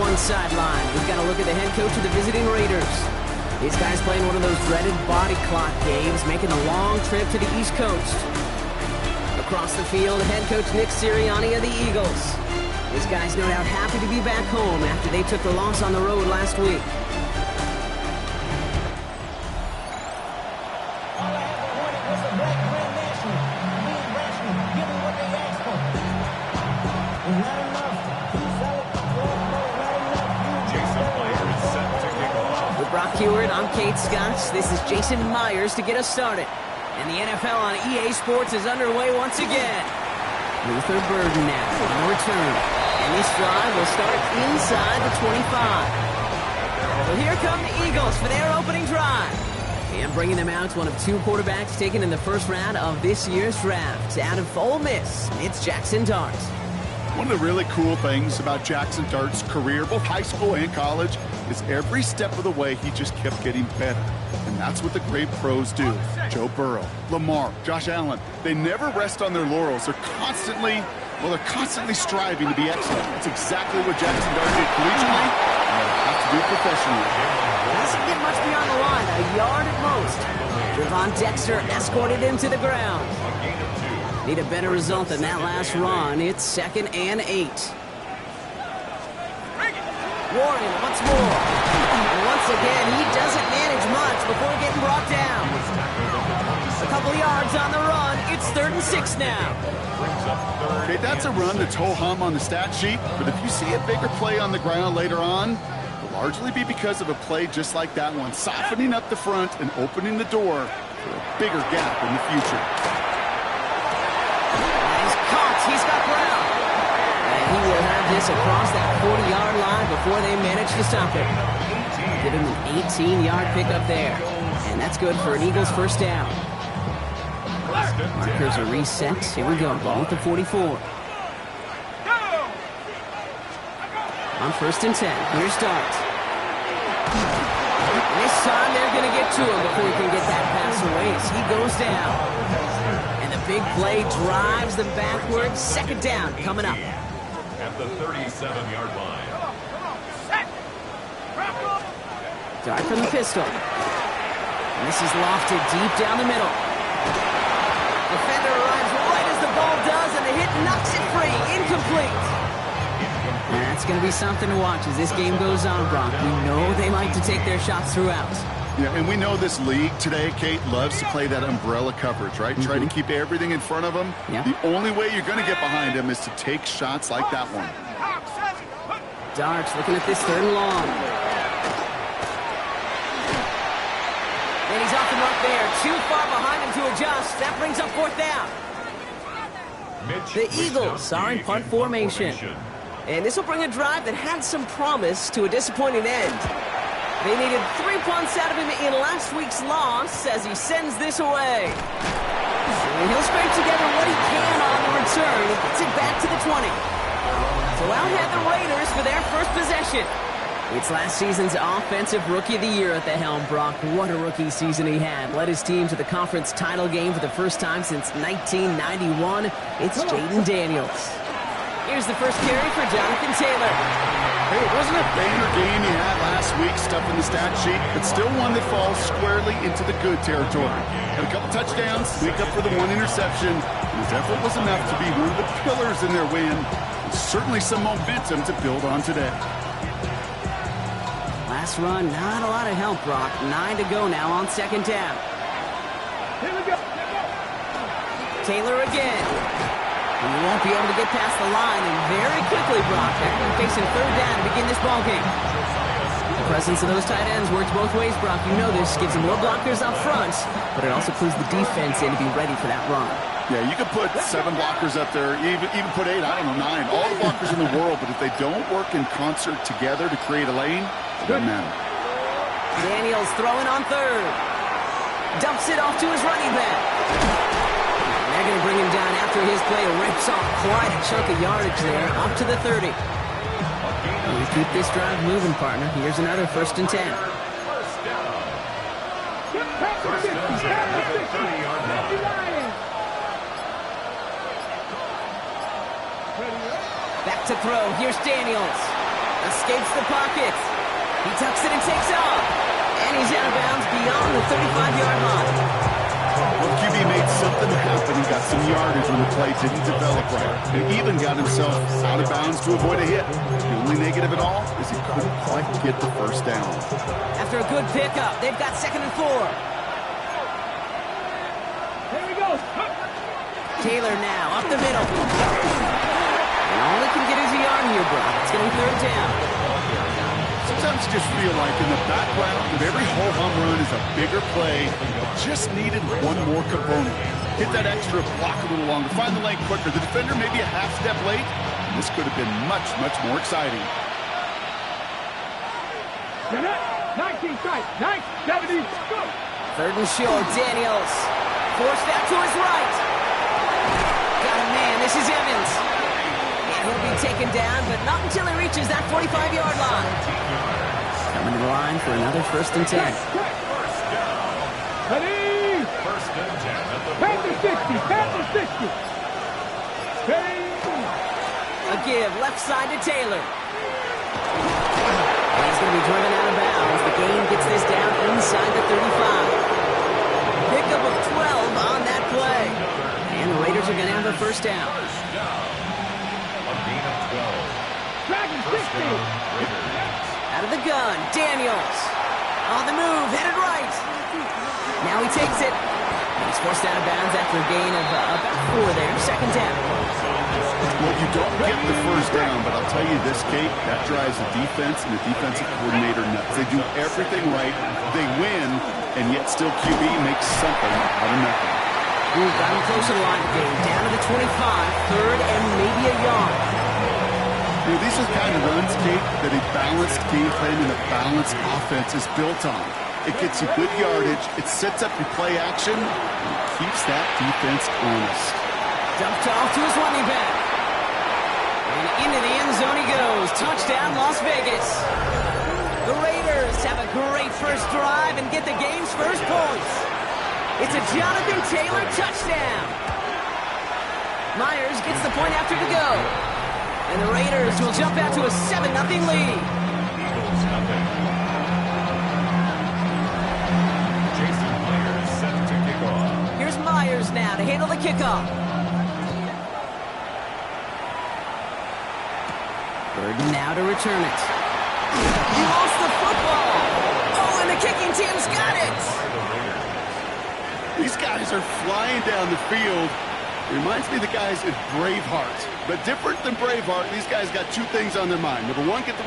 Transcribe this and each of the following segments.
one sideline, we've got to look at the head coach of the visiting Raiders. These guys playing one of those dreaded body clock games, making a long trip to the East Coast. Across the field, head coach Nick Sirianni of the Eagles. These guys no doubt happy to be back home after they took the loss on the road last week. I'm Kate Scotts. This is Jason Myers to get us started. And the NFL on EA Sports is underway once again. Luther Burden now on return. And this drive will start inside the 25. So here come the Eagles for their opening drive. And bringing them out, one of two quarterbacks taken in the first round of this year's draft. Out of Ole Miss, it's Jackson Dart. One of the really cool things about Jackson Dart's career, both high school and college, is every step of the way he just kept getting better. And that's what the great pros do. Joe Burrow, Lamar, Josh Allen, they never rest on their laurels. They're constantly striving to be excellent. That's exactly what Jackson Dart did collegiately, and they'll have to do professionally. Doesn't get much beyond the line, a yard at most. Javon Dexter escorted him to the ground. Need a better result than that last run. It's 2nd and 8. Warren once more. And once again, he doesn't manage much before getting brought down. A couple yards on the run. It's 3rd and 6 now. Okay, that's a run that's ho-hum on the stat sheet, but if you see a bigger play on the ground later on, it'll largely be because of a play just like that one, softening up the front and opening the door for a bigger gap in the future. He's got ground. And he will have this across that 40-yard line before they manage to stop it. Give him an 18-yard pickup there. And that's good for an Eagles first down. Markers are reset. Here we go. Ball at the 44. On 1st and 10. Here's Dart. This time they're going to get to him before he can get that pass away as he goes down. Big play drives them backwards. 2nd down coming up. At the 37-yard line. Dart from the pistol. And this is lofted deep down the middle. Defender arrives right as the ball does, and the hit knocks it free. Incomplete. And that's going to be something to watch as this game goes on, Brock. We know they like to take their shots throughout. Yeah, and we know this league today, Kate, loves to play that umbrella coverage, right? Try to keep everything in front of them. Yeah. The only way you're going to get behind them is to take shots like that one. Dart's looking at this 3rd and long. And he's off the mark there. Too far behind him to adjust. That brings up 4th down. The Eagles are in punt formation. And this will bring a drive that had some promise to a disappointing end. They needed 3 punts out of him in last week's loss as he sends this away. And he'll scrape together what he can on the return. He gets it back to the 20. So out head the Raiders for their first possession. It's last season's Offensive Rookie of the Year at the helm, Brock. What a rookie season he had. Led his team to the conference title game for the first time since 1991. It's Jaden Daniels. Here's the first carry for Jonathan Taylor. Hey, it wasn't a banger game he had last week, stuff in the stat sheet, but still one that falls squarely into the good territory. Had a couple touchdowns, make up for the 1 interception. His effort was enough to be one of the pillars in their win. And certainly some momentum to build on today. Last run, not a lot of help, Brock. 9 to go now on 2nd down. Here we go. Taylor again. And he won't be able to get past the line, and very quickly, Brock, they're going to be facing 3rd down to begin this ballgame. The presence of those tight ends works both ways, Brock. You know this. Gives them more blockers up front, but it also clues the defense in to be ready for that run. Yeah, you could put 7 blockers up there, even put 8, I don't know, 9. All the blockers in the world, but if they don't work in concert together to create a lane, it doesn't matter. Daniels throwing on 3rd. Dumps it off to his running back. They're going to bring him down after his play. Rips off quite a chunk of yardage there, up to the 30. We keep this drive moving, partner. Here's another 1st and 10. Back to throw. Here's Daniels. Escapes the pocket. He tucks it and takes off. And he's out of bounds beyond the 35-yard line. Well, QB made something happen. He got some yardage when the play didn't develop right. And even got himself out of bounds to avoid a hit. The only negative at all is he couldn't quite get the first down. After a good pickup, they've got 2nd and 4. Here we go. Taylor now up the middle. And all he can get is a yard here, bro. It's going to be 3rd down. Sometimes you just feel like in the background of every ho-hum run is a bigger play. Just needed one more component. Hit that extra block a little longer. Find the lane quicker. The defender maybe a half step late. This could have been much, much more exciting. 19 strike. 970. Go. 3rd and short. Daniels. Forced out to his right. Got a man. This is Evans. And he'll be taken down, but not until he reaches that 45-yard line. Coming to the line for another 1st and 10. Ready? 1st and 10 at the Panther 60. Panther 60. Ready? A give left side to Taylor. And he's going to be driven out of bounds. The gain gets this down inside the 35. Pickup of 12 on that play. And the Raiders are going to have a 1st down. A gain of 12. Dragon 60. Out of the gun, Daniels. On the move, headed right. Now he takes it. He's forced out of bounds after a gain of about 4 there. 2nd down. Well, you don't get the 1st down, but I'll tell you this, Kate, that drives the defense and the defensive coordinator nuts. They do everything right. They win, and yet still QB makes something out of nothing. Ooh, got him close to the line game. Down to the 25, 3rd and maybe a yard. You know, these are the kind of runs, Kate, that a balanced game plan and a balanced offense is built on. It gets you good yardage, it sets up your play action, and it keeps that defense honest. Dumped off to his running back. And into the end zone he goes. Touchdown, Las Vegas. The Raiders have a great first drive and get the game's first points. It's a Jonathan Taylor touchdown. Myers gets the point after to go. And the Raiders will jump out to a 7-0 lead. Eagles nothing. Jason Myers set to kick off. Here's Myers now to handle the kickoff. 3rd now to return it. He lost the football. Oh, and the kicking team's got it. These guys are flying down the field. Reminds me of the guys in Braveheart. But different than Braveheart, these guys got 2 things on their mind. Number 1, get the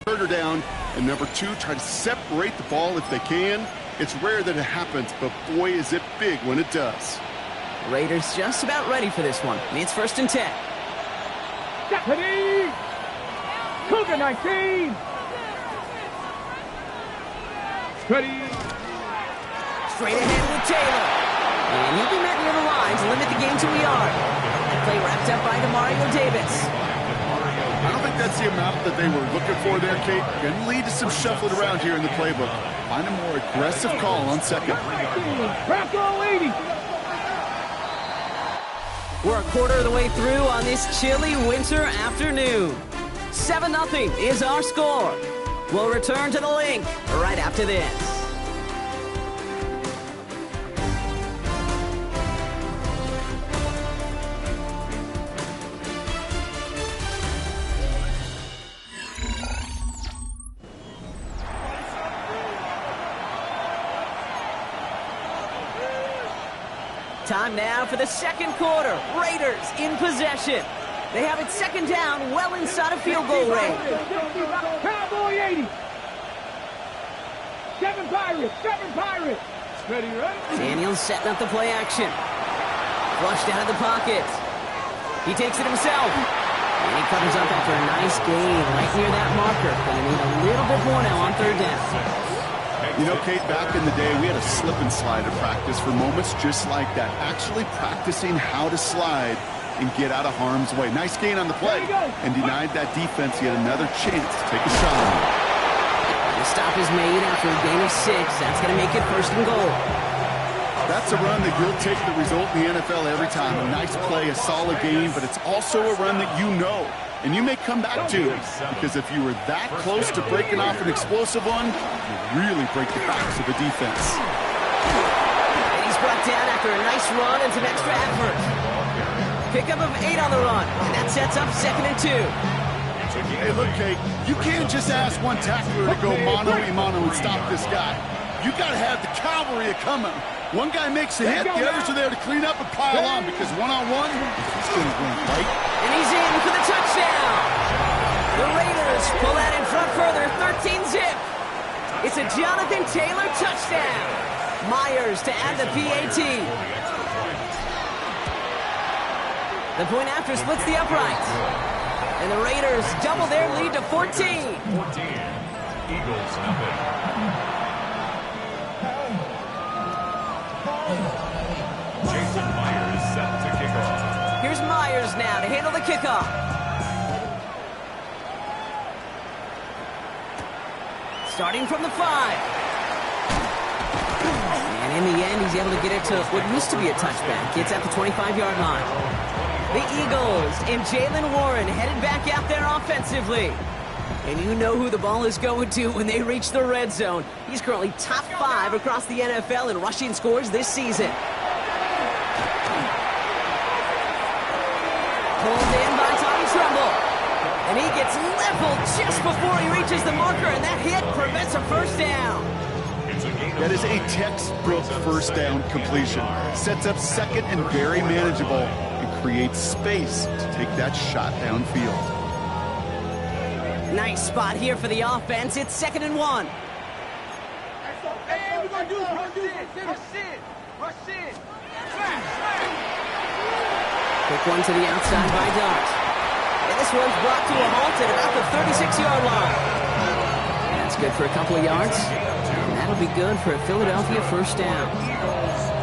returner down, and number 2, try to separate the ball if they can. It's rare that it happens, but boy, is it big when it does. Raiders just about ready for this one. It's 1st and 10. Ready? Cougar 19. Ready? Straight ahead with Taylor. And he'll be met near the line to limit the game to a yard. That play wrapped up by Demario Davis. I don't think that's the amount that they were looking for there, Kate. Can lead to some shuffling around here in the playbook. Find a more aggressive call on 2nd. Rocco 80. We're a quarter of the way through on this chilly winter afternoon. 7-0 is our score. We'll return to the link right after this. Time now for the 2nd quarter. Raiders in possession. They have it 2nd down, well inside of field goal range. Cowboy 80. 7 Pirates. 7 Pirates. Ready, right? Daniels setting up the play action. Flushed out of the pocket. He takes it himself. And he covers up after a nice gain right near that marker. Going to need a little bit more now on 3rd down. You know, Kate, back in the day, we had a slip and slide in practice for moments just like that. Actually practicing how to slide and get out of harm's way. Nice gain on the play and denied that defense yet another chance to take a shot on it. The stop stop is made after a gain of 6. That's going to make it 1st and goal. That's a run that you'll take the result in the NFL every time. A nice play, a solid game, but it's also a run that you know, and you may come back to, because if you were that close to breaking off an explosive one, you really break the backs of the defense. And he's brought down after a nice run and some extra effort. Pickup of 8 on the run, and that sets up 2nd and 2. Hey, look, Kate, you can't just ask one tackler to go mano-a-mano and stop this guy. You got to have the cavalry coming. One guy makes a hit, the others are there to clean up and pile on, because one-on-one, he's going to win, right? And he's in for the touchdown. The Raiders pull that in front further, 13-zip. It's a Jonathan Taylor touchdown. Myers to add the PAT. The point after splits the uprights. And the Raiders double their lead to 14. 14. Eagles nothing. Jason Myers set to kick off. Here's Myers now to handle the kickoff. Starting from the 5. And in the end, he's able to get it to what used to be a touchback. It's at the 25-yard line. The Eagles and Jaylen Warren headed back out there offensively. And you know who the ball is going to when they reach the red zone. He's currently top 5 across the NFL in rushing scores this season. Pulled in by Tommy Tremble. And he gets leveled just before he reaches the marker, and that hit prevents a 1st down. That is a textbook 1st down completion. Sets up 2nd and very manageable, and creates space to take that shot downfield. Nice spot here for the offense. It's 2nd and 1. Hey, we're going to do rush in. Quick one to the outside by Dart. And this one's brought to a halt at about the 36-yard line. And that's good for a couple of yards. And that'll be good for a Philadelphia 1st down.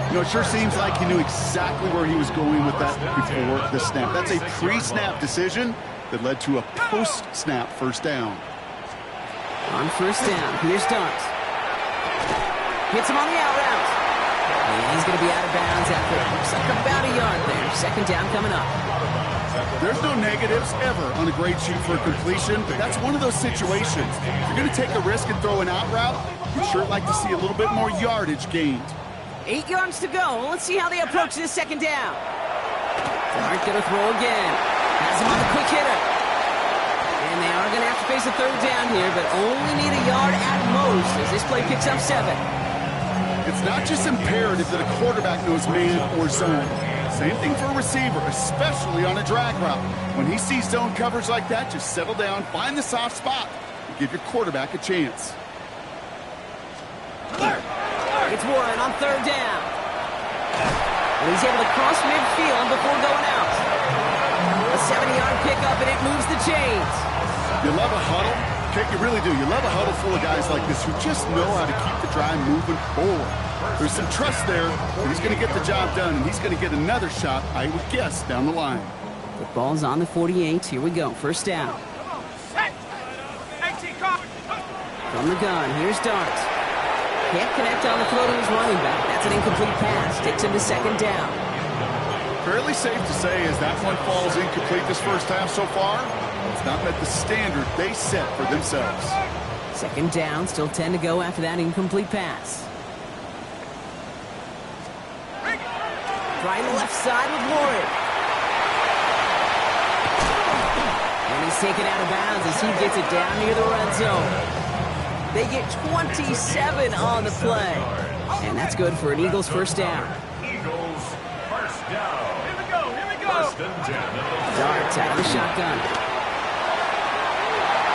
You know, it sure seems like he knew exactly where he was going with that before the snap. That's a pre-snap decision that led to a post-snap 1st down. On 1st down, here's Dart. Hits him on the out route. And he's going to be out of bounds after it looks like about a yard there. 2nd down coming up. There's no negatives ever on a grade sheet for a completion, but that's one of those situations. If you're going to take a risk and throw an out route, you'd sure like to see a little bit more yardage gained. 8 yards to go. Let's see how they approach this 2nd down. Dart going to throw again. Has him on the quick hitter. And they are going to have to face a 3rd down here, but only need a yard at most as this play picks up 7. It's not just imperative that a quarterback knows man or zone. Same thing for a receiver, especially on a drag route. When he sees zone coverage like that, just settle down, find the soft spot, and give your quarterback a chance. It's Warren on 3rd down. And he's able to cross midfield before going out. A 70-yard pickup, and it moves the chains. You love a huddle? Okay, you really do. You love a huddle full of guys like this who just know how to keep the drive moving forward. There's some trust there, and he's going to get the job done, and he's going to get another shot, I would guess, down the line. The ball's on the 48. Here we go. 1st down. From the gun, here's Dart. Can't connect on the throw to his running back. That's an incomplete pass. Takes him to 2nd down. Fairly safe to say as that one falls incomplete this 1st half so far, it's not met the standard they set for themselves. 2nd down, still 10 to go after that incomplete pass. Trying the left side with Warren. And he's taken out of bounds as he gets it down near the red zone. They get 27 on the play. And that's good for an Eagles 1st down. Eagles 1st down. Here we go. 1st and 10. Darts out of the shotgun.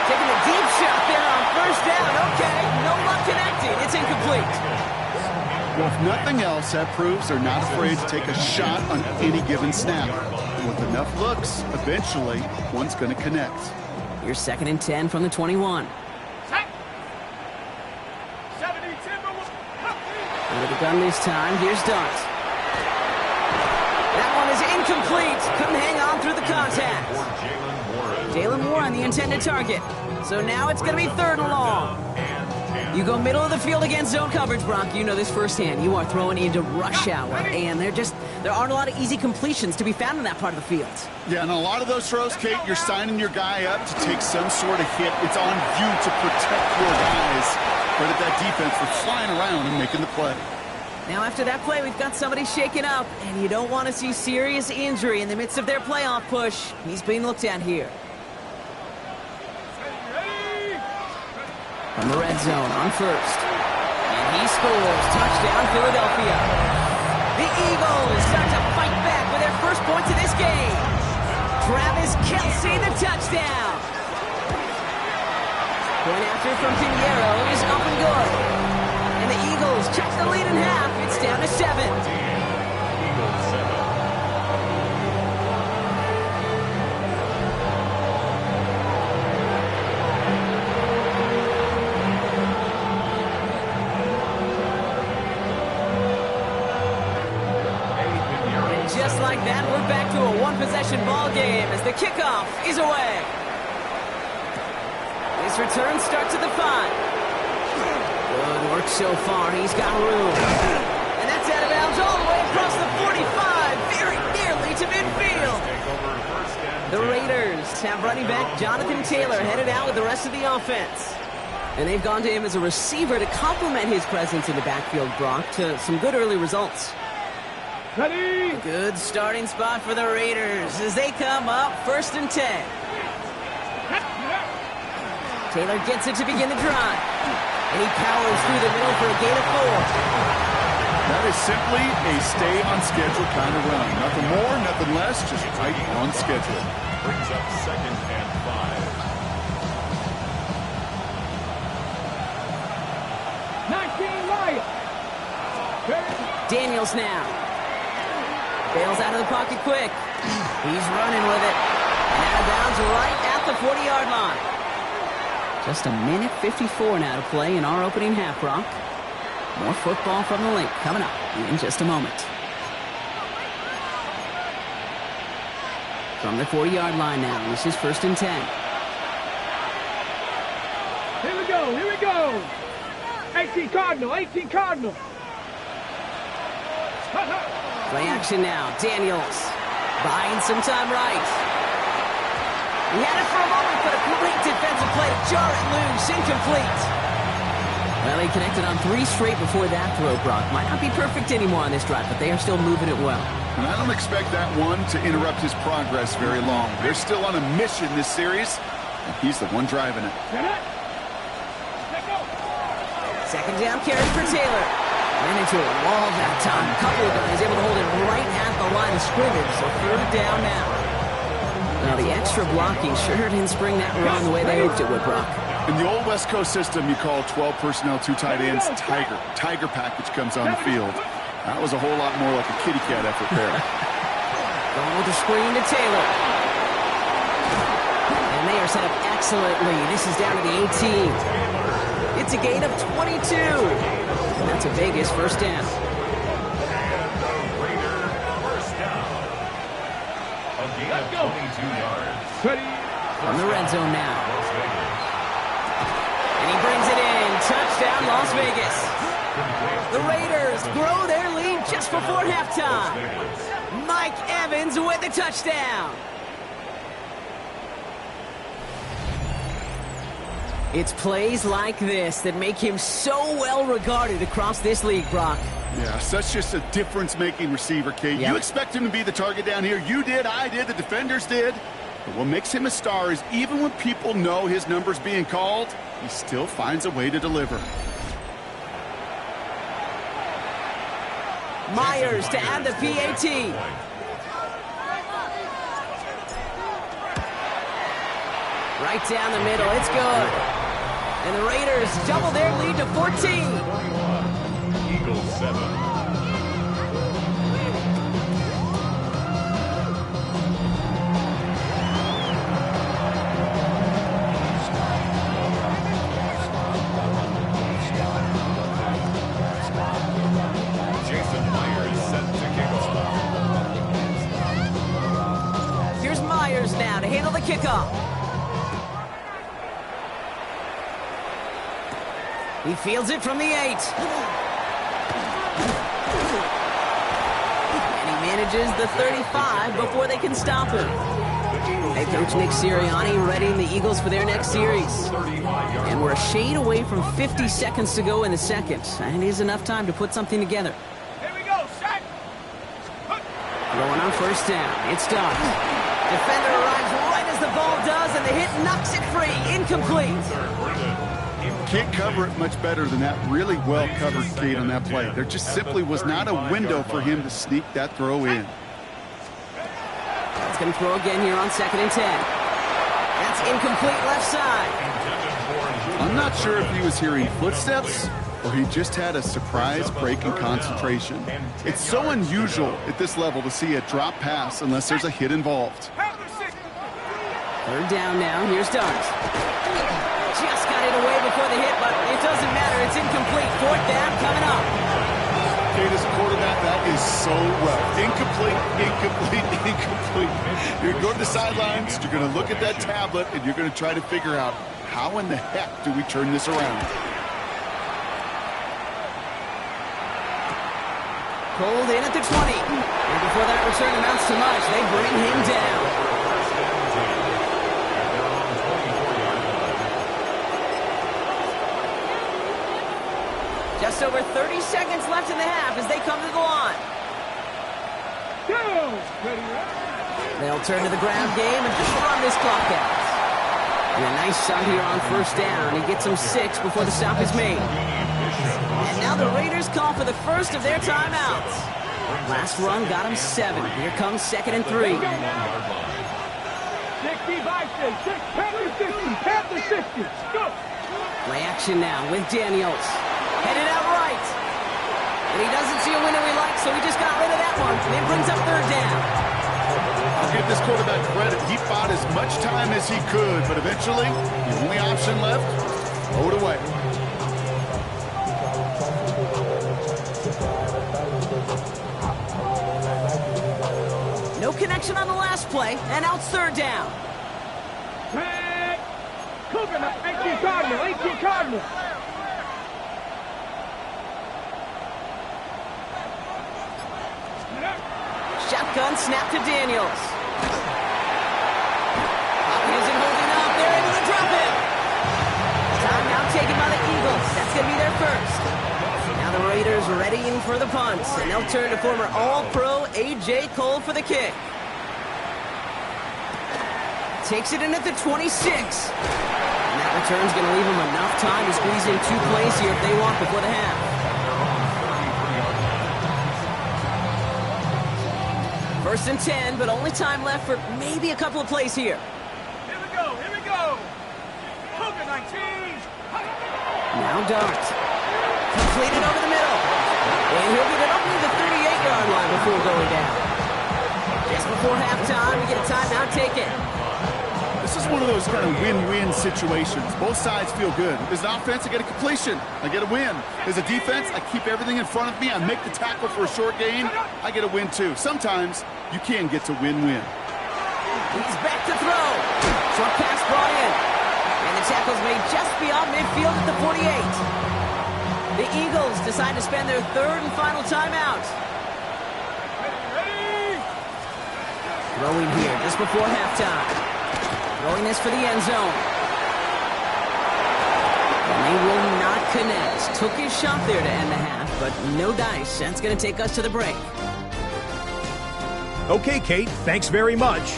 Taking a deep shot there on 1st down. Okay, no luck connecting. It's incomplete. Well, if nothing else, that proves they're not afraid to take a shot on any given snap. With enough looks, eventually, one's going to connect. Here's 2nd and 10 from the 21. Under the gun this time, here's Dart. That one is incomplete. Couldn't hang on through the contact. Jaylen Warren, the intended target. So now it's going to be 3rd and long. You go middle of the field against zone coverage, Brock. You know this firsthand. You are throwing into rush hour, and there aren't a lot of easy completions to be found in that part of the field. Yeah, and a lot of those throws, Kate, you're signing your guy up to take some sort of hit. It's on you to protect your guys. Credit that defense for flying around and making the play. Now, after that play, we've got somebody shaken up, and you don't want to see serious injury in the midst of their playoff push. He's being looked at here. From the red zone on first. And he scores. Touchdown, Philadelphia. The Eagles start to fight back with their first points of this game. Travis Kelce, the touchdown. Point after from Pinheiro is up and good. And the Eagles check the lead in half. It's down to 7. Eagles 7. Just like that, we're back to a one-possession ball game as the kickoff is away. This return starts at the 5. Good work so far. He's got room. And that's out of bounds all the way across the 45, very nearly to midfield. The Raiders have running back Jonathan Taylor headed out with the rest of the offense. And they've gone to him as a receiver to complement his presence in the backfield, Brock, to some good early results. Ready? Good starting spot for the Raiders as they come up 1st and 10. Taylor gets it to begin the drive. And he powers through the middle for a gain of 4. That is simply a stay-on-schedule kind of run. Nothing more, nothing less, just right on schedule. Brings up 2nd and 5. 19 Lions. Daniels now. Bails out of the pocket quick. He's running with it. And out of bounds right at the 40-yard line. Just a minute 54 now to play in our opening half, Brock. More football from the link coming up in just a moment. From the 40-yard line now, this is 1st and 10. Here we go, here we go. 18 Cardinal, 18 Cardinal. Play action now. Daniels buying some time right. He had it for a moment, but a great defensive play to jar it loose. Incomplete. Well, he connected on 3 straight before that throw, Brock. Might not be perfect anymore on this drive, but they are still moving it well. And I don't expect that one to interrupt his progress very long. They're still on a mission this series, and he's the one driving it. Second down carry for Taylor. Ran into a wall that time. A couple of guys able to hold it right at the line of scrimmage. So 3rd down now. Now the extra blocking sure didn't spring that run the way they hoped it would, Brock. In the old West Coast system, you call 12 personnel, 2 tight ends, Tiger. Tiger package comes on the field. That was a whole lot more like a kitty cat effort there. Going with the screen to Taylor. And they are set up excellently. This is down to the 18. It's a gain of 22. And that's a Vegas 1st down. A gain of 22 yards. From the red zone now. And he brings it in. Touchdown, Las Vegas. The Raiders grow their lead just before halftime. Mike Evans with the touchdown. It's plays like this that make him so well regarded across this league, Brock. Yeah, such just a difference-making receiver, Kate. Yep. You expect him to be the target down here. You did, I did, the defenders did. But what makes him a star is even when people know his number's being called, he still finds a way to deliver. Myers to add the PAT. Right down the middle. It's good. And the Raiders double their lead to 14. Eagles 7. Here's Myers now to handle the kickoff. He fields it from the 8. And he manages the 35 before they can stop him. Head coach Nick Sirianni readying the Eagles for their next series. And we're a shade away from 50 seconds to go in the second. And it is enough time to put something together. Here we go, set. Going on first down. It's done. Defender arrives right as the ball does, and the hit knocks it free. Incomplete. Can't cover it much better than that really well-covered gate on that play. There just simply was not a window for him to sneak that throw in. That's going to throw again here on 2nd and 10. That's incomplete left side. I'm not sure if he was hearing footsteps or he just had a surprise break in concentration. It's so unusual at this level to see a drop pass unless there's a hit involved. 3rd down now. Here's Dart. Just got it away before the hit, but it doesn't matter. It's incomplete. 4th down coming up. Kate, as a quarterback, that is so rough. Incomplete, incomplete, incomplete. You're going to go to the sidelines, you're going to look at that tablet, and you're going to try to figure out how in the heck do we turn this around. Pulled in at the 20. And before that return amounts to much, they bring him down. Just over 30 seconds left in the half as they come to the line. They'll turn to the ground game and just run this clock out. And a nice start here on first down. He gets him 6 before the stop is made. And now the Raiders call for the first of their timeouts. Last run got him 7. Here comes 2nd and 3. 60 by 6. Panther 60. Go. Play action now with Daniels. Headed out right. And he doesn't see a window he likes, so he just got rid of that one. And it brings up 3rd down. I'll give this quarterback credit. He fought as much time as he could, but eventually, the only option left, throw it away. No connection on the last play, and now it's 3rd down. Cooking up 18 Cardinal. Shotgun snap to Daniels. Pocket isn't holding up. They're able to drop it. Timeout taken by the Eagles. That's going to be their first. Now the Raiders readying for the punt, and they'll turn to former All-Pro A.J. Cole for the kick. Takes it in at the 26. And that return's going to leave them enough time to squeeze in 2 plays here if they want before the half. First and 10, but only time left for maybe a couple of plays here. Here we go. Hogan 19. Now Dart. Completed over the middle. And he'll get it up to the 38-yard line before going down. Just before halftime, we get a timeout taken. This is one of those kind of win-win situations. Both sides feel good. As an offense, I get a completion. I get a win. As a defense, I keep everything in front of me. I make the tackle for a short gain. I get a win, too. Sometimes you can get to win-win. He's back to throw. Short pass brought in. And the tackle's made just beyond midfield at the 48. The Eagles decide to spend their 3rd and final timeout. Throwing here just before halftime. Throwing this for the end zone. And they will not connect. Took his shot there to end the half, but no dice. That's going to take us to the break. Okay, Kate, thanks very much.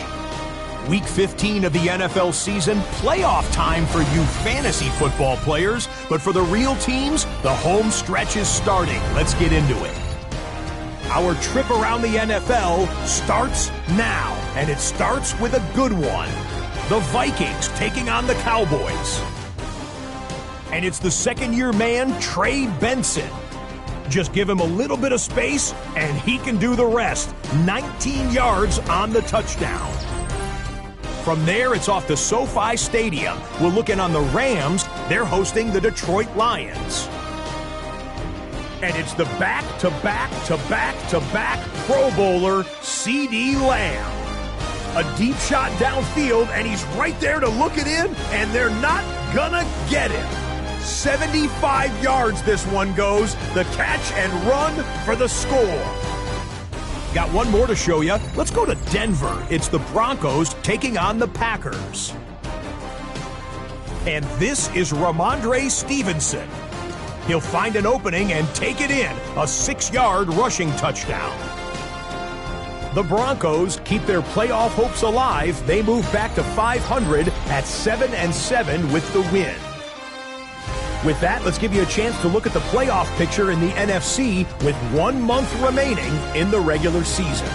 Week 15 of the NFL season, playoff time for you fantasy football players, but for the real teams, the home stretch is starting. Let's get into it. Our trip around the NFL starts now, and it starts with a good one. The Vikings taking on the Cowboys. And it's the second-year man, Trey Benson. Just give him a little bit of space, and he can do the rest. 19 yards on the touchdown. From there, it's off to SoFi Stadium. We're looking on the Rams. They're hosting the Detroit Lions. And it's the back-to-back-to-back-to-back Pro Bowler, CeeDee Lamb. A deep shot downfield, and he's right there to look it in, and they're not gonna get him. 75 yards this one goes. The catch and run for the score. Got one more to show you. Let's go to Denver. It's the Broncos taking on the Packers. And this is Ramondre Stevenson. He'll find an opening and take it in. A 6-yard rushing touchdown. The Broncos keep their playoff hopes alive. They move back to 500 at 7-7 with the win. With that, let's give you a chance to look at the playoff picture in the NFC with 1 month remaining in the regular season.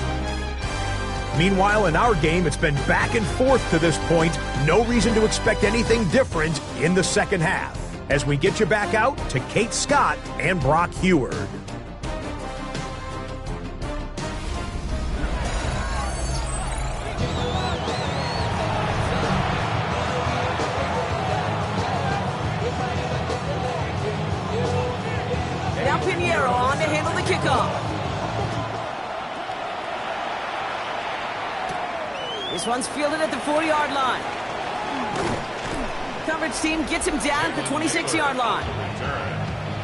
Meanwhile, in our game, it's been back and forth to this point. No reason to expect anything different in the second half. As we get you back out to Kate Scott and Brock Heward. On to handle the kickoff. This one's fielded at the 40-yard line. Coverage team gets him down at the 26-yard line.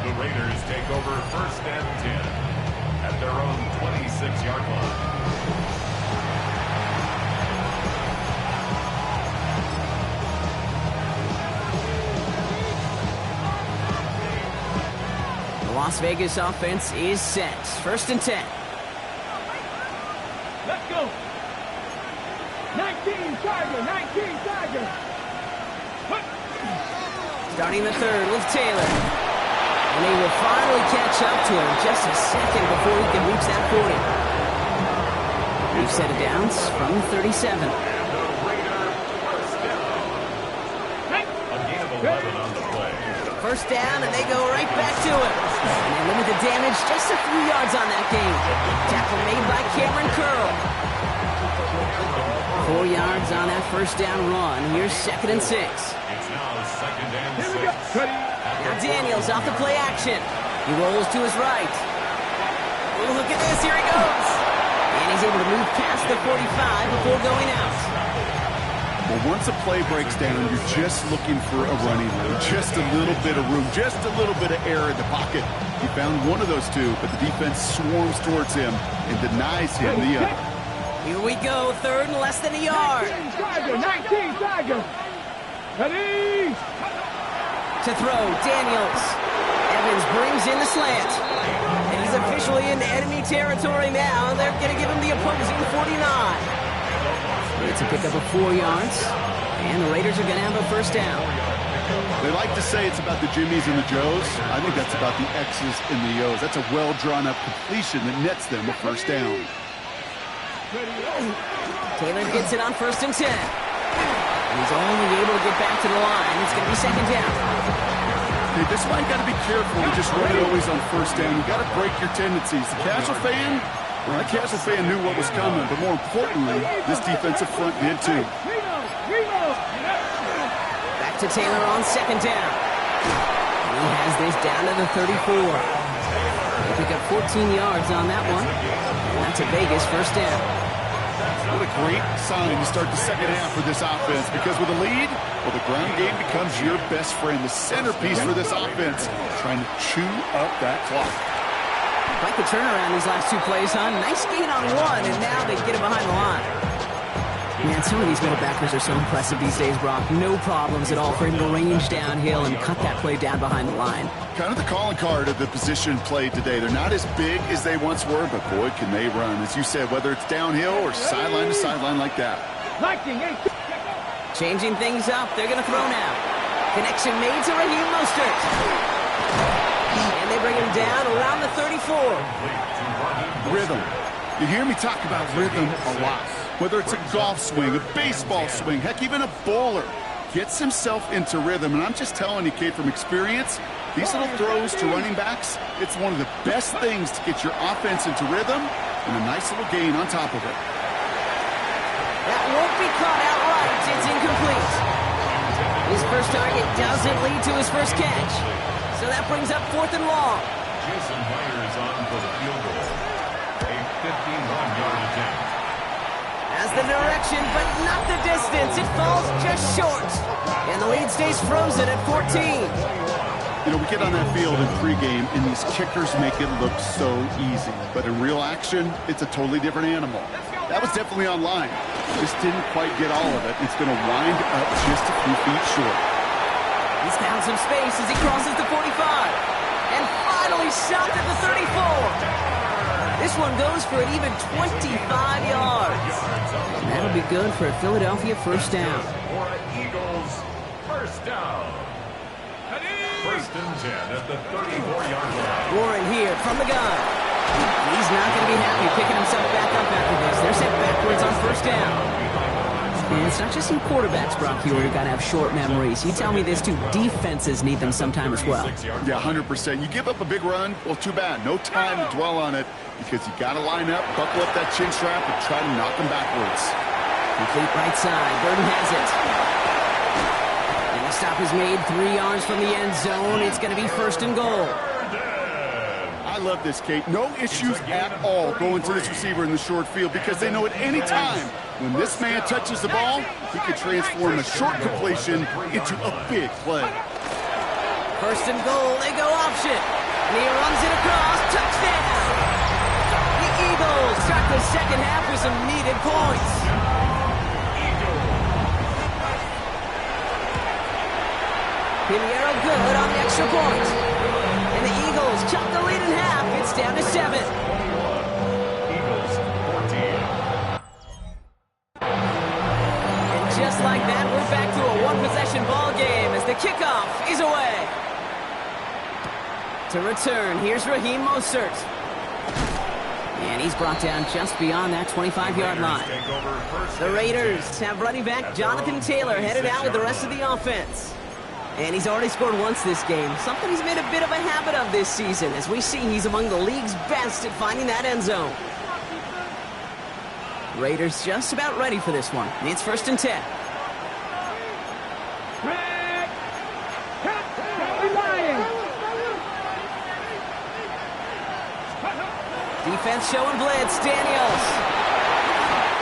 The Raiders take over 1st and 10 at their own 26-yard line. Las Vegas offense is set. 1st and 10. Let's go. 19 Tiger, 19 Tiger. Starting the third with Taylor. And he will finally catch up to him just a second before he can reach that 40. We've set it downs from 37. A gain of 11 on the play. 1st down, and they go right back to it. And they limit the damage just a few yards on that gain. Tackle made by Cameron Curl. 4 yards on that 1st down run. Here's 2nd and 6. It's now 2nd and 6. Now Daniels off the play action. He rolls to his right. Oh, look at this. Here he goes. And he's able to move past the 45 before going out. Well, once a play breaks down, you're just looking for a running room, just a little bit of room, just a little bit of air in the pocket. He found one of those two, but the defense swarms towards him and denies him the other. Here we go, 3rd and less than a yard. 19 Tiger, 19 Tiger. Ready? To throw, Daniels. Evans brings in the slant. And he's officially in enemy territory now. They're going to give him the opposing 49. It's a pickup of 4 yards, and the Raiders are going to have a 1st down. They like to say it's about the Jimmies and the Joes. I think that's about the X's and the O's. That's a well-drawn-up completion that nets them a 1st down. Taylor gets it on 1st and 10. And he's only able to get back to the line. It's going to be 2nd down. Hey, this is why you got to be careful and just run it always on 1st down. You got to break your tendencies. The casual fan, well, that casual fan knew what was coming, but more importantly, this defensive front did too. Back to Taylor on 2nd down. And he has this down to the 34. They pick up 14 yards on that one. And that's a Vegas 1st down. What a great sign to start the second half for this offense, because with a lead, well, the ground game becomes your best friend, the centerpiece for this offense, trying to chew up that clock. Quite the turnaround these last 2 plays, huh? Nice gain on 1, and now they get it behind the line. Man, some of these middle backers are so impressive these days, Brock. No problems at all for him to range downhill and cut that play down behind the line. Kind of the calling card of the position played today. They're not as big as they once were, but boy, can they run. As you said, whether it's downhill or sideline to sideline like that. Changing things up. They're going to throw now. Connection made to Raheem Mostert. And they bring him down around the 34. Rhythm. You hear me talk about rhythm a lot. Whether it's a golf swing, a baseball swing, heck, even a bowler gets himself into rhythm. And I'm just telling you, kid, from experience, these little throws to running backs, it's one of the best things to get your offense into rhythm and a nice little gain on top of it. That won't be caught outright. It's incomplete. His first target doesn't lead to his first catch. So that brings up 4th and long. Jason Myers on for the field goal. A 51-yard attempt. Has the direction, but not the distance. It falls just short. And the lead stays frozen at 14. You know, we get on that field in pregame, and these kickers make it look so easy. But in real action, it's a totally different animal. That was definitely on line. Just didn't quite get all of it. It's going to wind up just a few feet short. He's found some space as he crosses the 45. And finally stopped at the 34. This one goes for an even 25 yards. And that'll be good for a Philadelphia first down. For an Eagles first down. First and 10 at the 34-yard line. Warren here from the gun. He's not going to be happy picking himself back up after this. They're sent backwards on first down. And it's not just some quarterbacks, Brock, who got to have short memories. You tell me this too. Defenses need them sometime as well. Yeah, 100%. You give up a big run, well, too bad. No time to dwell on it because you got to line up, buckle up that chin strap, and try to knock them backwards. Complete right side. Burton has it. And the stop is made 3 yards from the end zone. It's going to be first and goal. I love this, Kate. No issues at all going to this receiver in the short field because they know at any time when this man touches the ball, he can transform a short completion into a big play. First and goal, they go option. And he runs it across, touchdown! The Eagles start the second half with some needed points. Pinheiro good on the extra point. And the Eagles chop the lead in half. It's down to 7. Eagles 14. And just like that, we're back to a one-possession ball game as the kickoff is away. To return, here's Raheem Mostert. And he's brought down just beyond that 25-yard line. The Raiders have running back Jonathan Taylor headed out with the rest of the offense. And he's already scored once this game, something he's made a bit of a habit of this season. As we see, he's among the league's best at finding that end zone. Raiders just about ready for this one. It's first and 10. Defense showing blitz. Daniels.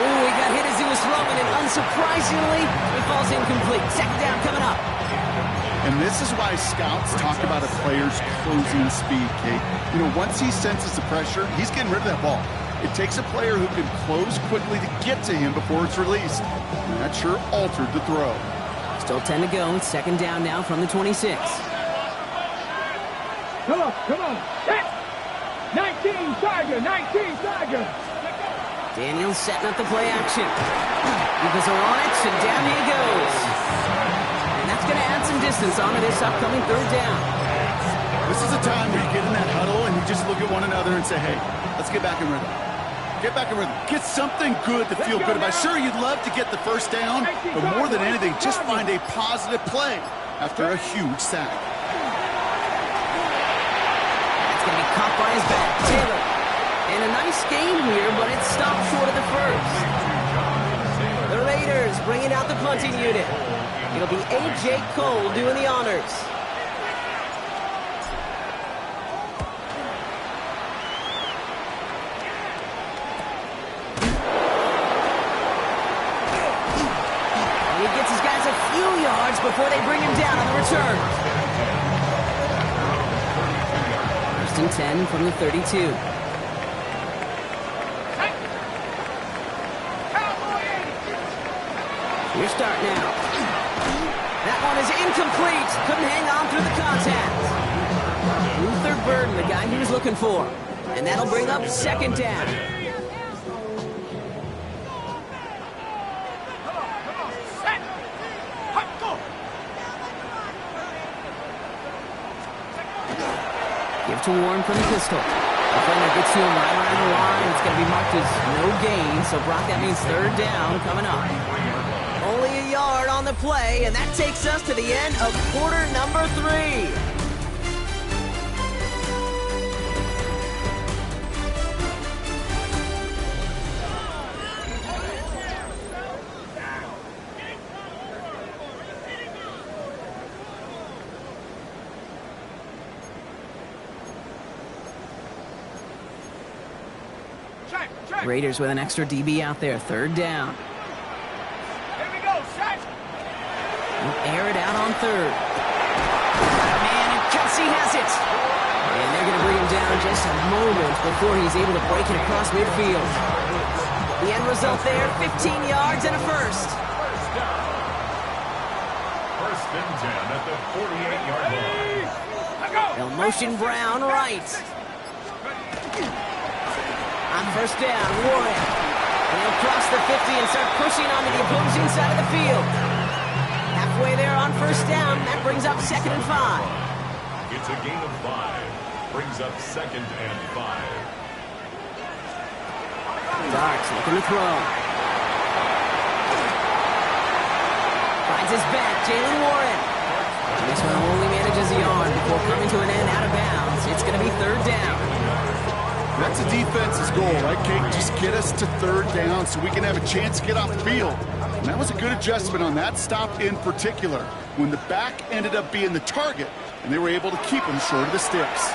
Ooh, he got hit as he was throwing, and unsurprisingly, it falls incomplete. Second down coming up. And this is why scouts talk about a player's closing speed, Kate. You know, once he senses the pressure, he's getting rid of that ball. It takes a player who can close quickly to get to him before it's released. And that sure altered the throw. Still 10 to go. It's second down now from the 26. Come on. Set. 19, Tiger. Daniels setting up the play action. Eagles are on it, and down he goes. And that's going to add some distance onto this upcoming third down. This is a time where you get in that huddle and you just look at one another and say, hey, let's get back in rhythm. Get back in rhythm. Get something good to feel good about. Sure, you'd love to get the first down, but more than anything, just find a positive play after a huge sack. That's going to be caught by his back. Taylor. And a nice game here, but it's stopped short of the first. The Raiders bringing out the punting unit. It'll be A.J. Cole doing the honors. And he gets his guys a few yards before they bring him down on the return. First and 10 from the 32. Your start now. That one is incomplete. Couldn't hang on through the contact. Luther Burden, the guy he was looking for. And that'll bring up second down. Give to Warren from the pistol. Defender gets to him right around the line. It's going to be marked as no gain. So, Brock, that means third down coming up. Only a yard on the play, and that takes us to the end of quarter number 3. Raiders with an extra DB out there, third down. Air it out on third. Man, and Kelsey just a moment before he's able to break it across midfield. The end result there, 15 yards and a first. First and 10 at the 48-yard line. They'll motion Brown right. On first down, Warren. And he'll cross the 50 and start pushing onto the opposing side of the field. Halfway there on first down, that brings up 2nd and 5. It's a gain of 5. Brings up 2nd and 5. Darts looking to throw. Finds his back, Jalen Warren. And this one only manages a yard before coming to an end out of bounds. It's going to be 3rd down. That's the defense's goal, right, Kate? Just get us to 3rd down so we can have a chance to get off the field. And that was a good adjustment on that stop in particular, when the back ended up being the target, and they were able to keep him short of the sticks.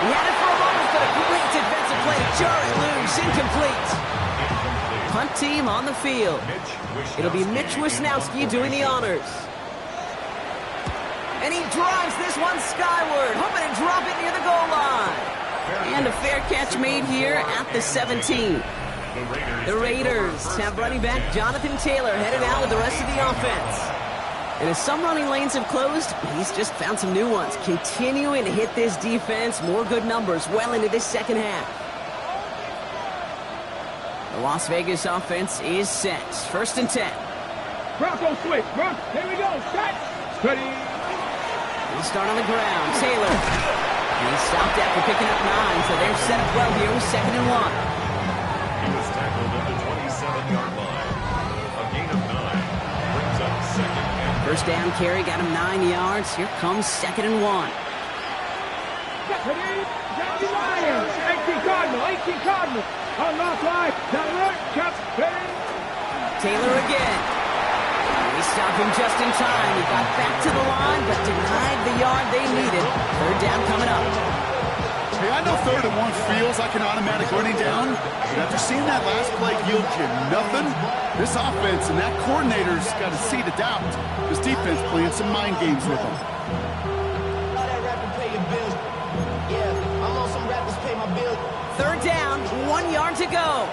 He had it for a moment, but a great defensive play to jar it loose. Incomplete. Punt team on the field. It'll be Mitch Wisnowski doing the honors. And he drives this one skyward, hoping to drop it near the goal line. And a fair catch made here at the 17. The Raiders have running back Jonathan Taylor headed out with the rest of the offense. And as some running lanes have closed, he's just found some new ones, continuing to hit this defense more good numbers well into this second half. The Las Vegas offense is set. 1st and 10. Bronco switch. Bronco. Here we go. Set. Ready. He'll start on the ground. Taylor. And he stopped after picking up 9, so they're set up well here with 2nd and 1. He was tackled at the 27-yard line. A gain of 9 brings up 2nd and 1. First down carry got him 9 yards. Here comes 2nd and 1. Ready. Johnny Myers. 18 Cardinal. 18 Cardinal. Unlock line. Down right. Catch. Ready. Taylor again. He stopped him just in time. He got back to the line, but denied the yard they needed. 3rd down coming up. Hey, I know 3rd and 1 feels like an automatic running down, but after seeing that last play yield you nothing, this offense and that coordinator's got a seed of doubt. This defense playing some mind games with them. Third down, 1 yard to go.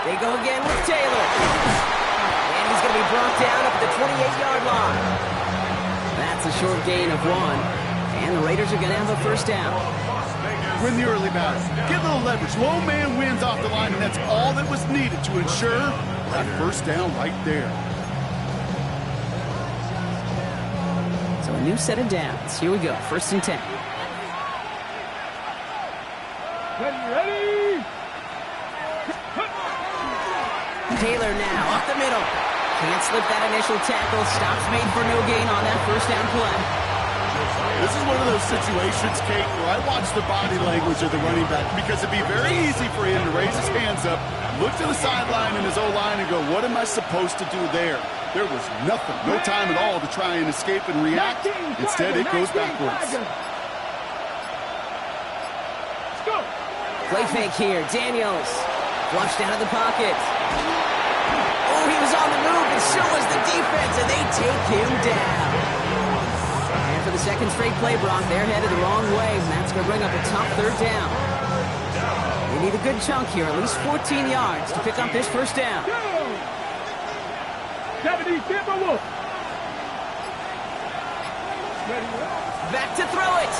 They go again with Taylor. And he's going to be brought down up at the 28-yard line. That's a short gain of 1. And the Raiders are going to have a first down. Win the early battle. Get a little leverage. Low man wins off the line, and that's all that was needed to ensure that first down right there. So a new set of downs. Here we go. 1st and 10. Ready. Taylor now up the middle. Can't slip that initial tackle. Stops made for no gain on that first down play. This is one of those situations, Kate, where I watch the body language of the running back because it'd be very easy for him to raise his hands up, look to the sideline in his O-line and go, what am I supposed to do there? There was nothing, no time at all to try and escape and react. Instead, it goes backwards. Play fake here. Daniels flushed out of the pocket. Oh, he was on the move, and so was the defense, and they take him down. And for the second straight play, Brock, they're headed the wrong way, and that's going to bring up a tough 3rd down. They need a good chunk here, at least 14 yards to pick up this first down. Back to throw it.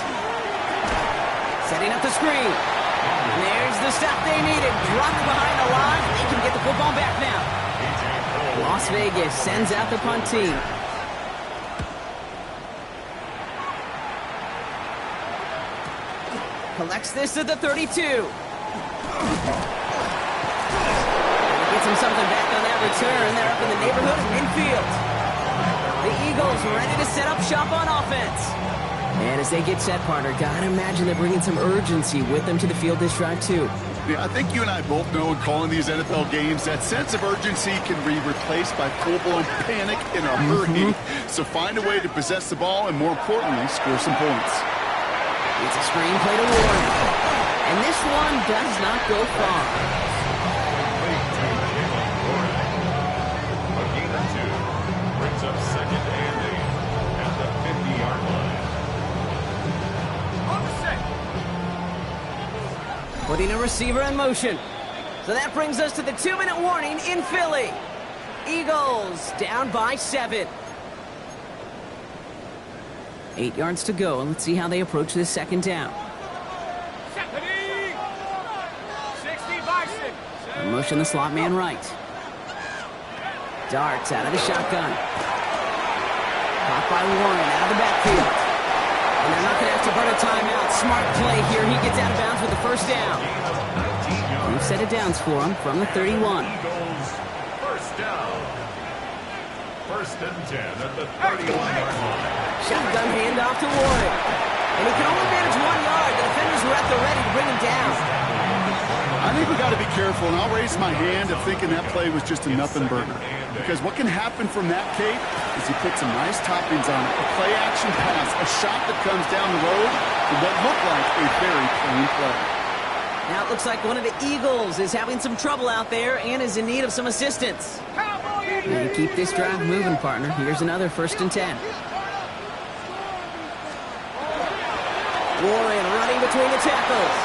Setting up the screen. And there's the stop they needed. Dropped behind the line. They can get the football back now. Las Vegas sends out the punt team. Collects this at the 32. Gets him something back on that return. They're up in the neighborhood of midfield. The Eagles ready to set up shop on offense. And as they get set, partner, gotta imagine they're bringing some urgency with them to the field this drive, too. Yeah, I think you and I both know in calling these NFL games that sense of urgency can be replaced by full-blown panic in a hurry. So find a way to possess the ball and, more importantly, score some points. It's a screenplay to Warren. And this one does not go far. A gain of 2 brings up 2nd and 8. Putting a receiver in motion. So that brings us to the 2-minute warning in Philly. Eagles down by 7. 8 yards to go. Let's see how they approach this second down. Motion the slot man right. Darts out of the shotgun. Caught by Warren out of the backfield. And they're not going to have to burn a timeout. Smart play here. He gets out of bounds with the first down. We've set it downs for him from the 31. First down. First and 10 at the 31-yard line. Shotgun handoff to Warren. And he can only manage 1 yard. The defenders were at the ready to bring him down. I think we got to be careful, and I'll raise my hand of thinking that play was just a nothing burger. Because what can happen from that, Kate, is he put some nice toppings on it. A play-action pass, a shot that comes down the road, and what looked like a very clean play. Now it looks like one of the Eagles is having some trouble out there and is in need of some assistance. And keep this drive moving, partner. Here's another 1st and 10. Warren running between the tackles.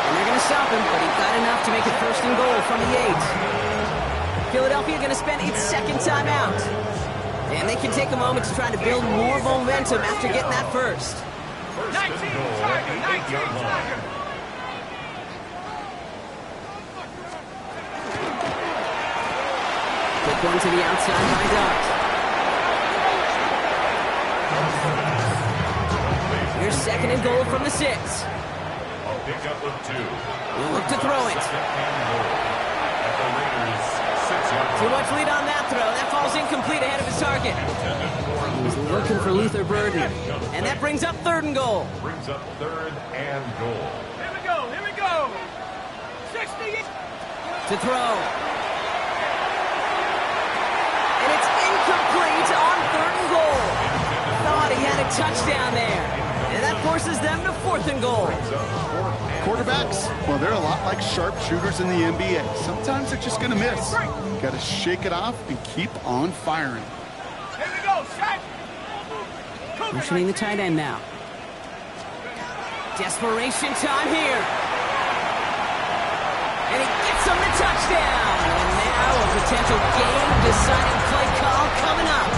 And they're going to stop him, but he got enough to make it 1st and goal from the 8. Philadelphia going to spend its second timeout. And they can take a moment to try to build more momentum after getting that first. 19 Tiger, 19 Tiger. Quick one to the outside by Dart. Here's 2nd and goal from the 6. A pickup of 2. We'll look to throw it. At the Raiders' 6-yard line. Too much lead on that throw. That falls incomplete ahead of his target. He was looking for Luther Burden. And that brings up 3rd and goal. Brings up 3rd and goal. Here we go, here we go. 60. To throw. And it's incomplete on 3rd and goal. Thought he had a touchdown there. And that forces them to 4th and goal. Quarterbacks, well, they're a lot like sharpshooters in the NBA. Sometimes they're just going to miss. Got to shake it off and keep on firing. Here we go, set. Motioning the tight end now. Desperation time here. And he gets him the touchdown. And now a potential game-deciding play call coming up.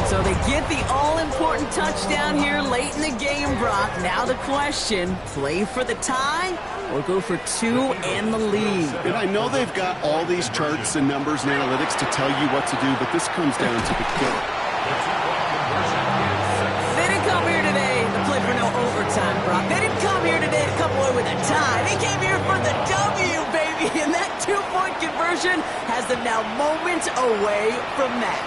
So they get the all-important touchdown here late in the game, Brock. Now the question, play for the tie or go for 2 and the lead? And I know they've got all these charts and numbers and analytics to tell you what to do, but this comes down to the kid. They didn't come here today to play for no overtime, Brock. They didn't come here today to come away with a tie. They came here for the W, baby, and that 2-point conversion has them now moments away from that.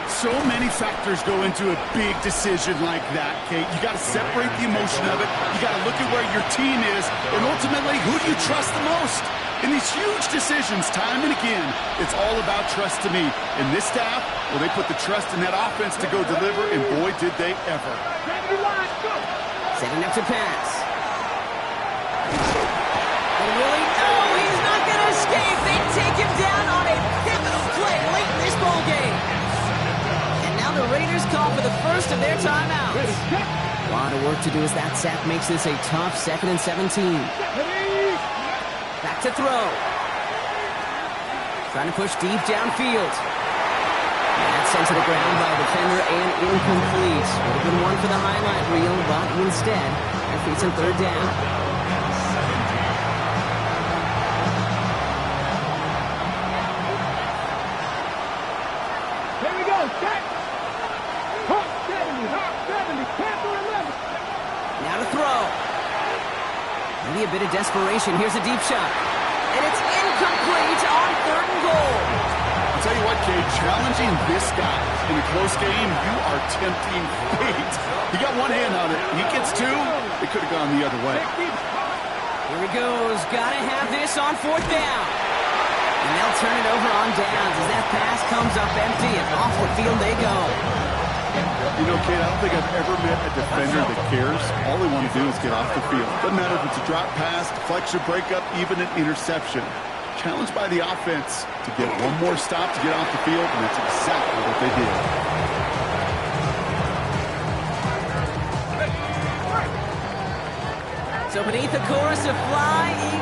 So many factors go into a big decision like that, Kate. You got to separate the emotion of it. You got to look at where your team is, and ultimately, who do you trust the most? In these huge decisions, time and again, it's all about trust to me. And this staff, well, they put the trust in that offense to go deliver, and boy, did they ever. Setting up to pass. And Willie, oh, he's not going to escape. They take him down on a pivotal play late in this ball game. The Raiders call for the first of their timeouts. A lot of work to do as that sack makes this a tough 2nd and 17. Back to throw. Trying to push deep downfield. That's sent to the ground by a defender and incomplete. Would have been one for the highlight reel, but instead, they're facing 3rd down. Maybe a bit of desperation. Here's a deep shot. And it's incomplete on 3rd and goal. I'll tell you what, Kate, challenging this guy in a close game, you are tempting fate. He got one hand on it. He gets 2. It could have gone the other way. Here he goes. Got to have this on 4th down. And they'll turn it over on downs as that pass comes up empty and off the field they go. You know, Kate, I don't think I've ever met a defender that cares. All they want to do is get off the field. Doesn't matter if it's a drop pass, deflection, breakup, even an interception. Challenged by the offense to get one more stop to get off the field, and that's exactly what they did. So beneath the chorus of Fly, Eagle.